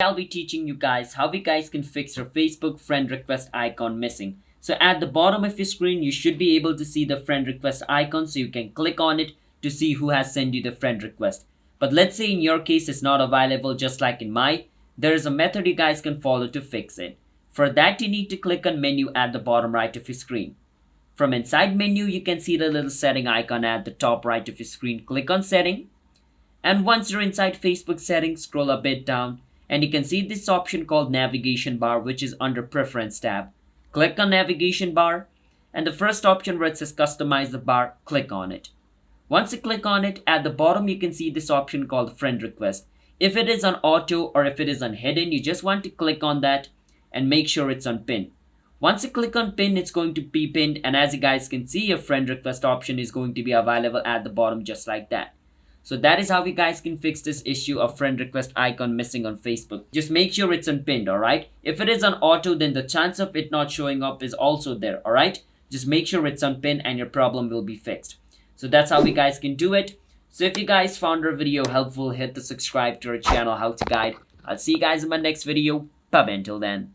I'll be teaching you guys how you guys can fix your Facebook friend request icon missing. So at the bottom of your screen, you should be able to see the friend request icon, so you can click on it to see who has sent you the friend request. But let's say in your case it's not available, just like in my, there is a method you guys can follow to fix it. For that, you need to click on menu at the bottom right of your screen. From inside menu, you can see the little setting icon at the top right of your screen. Click on setting, and once you're inside Facebook settings, scroll a bit down and you can see this option called navigation bar, which is under preference tab. Click on navigation bar, and the first option where it says customize the bar, click on it. Once you click on it, at the bottom you can see this option called friend request. If it is on auto or if it is on hidden, you just want to click on that and make sure it's on pin. Once you click on pin, it's going to be pinned, and as you guys can see, your friend request option is going to be available at the bottom just like that. So that is how you guys can fix this issue of friend request icon missing on Facebook. Just make sure it's unpinned, alright? If it is on auto, then the chance of it not showing up is also there, alright? Just make sure it's unpinned and your problem will be fixed. So that's how you guys can do it. So if you guys found our video helpful, hit the subscribe to our channel, How to Guide. I'll see you guys in my next video. Bye bye until then.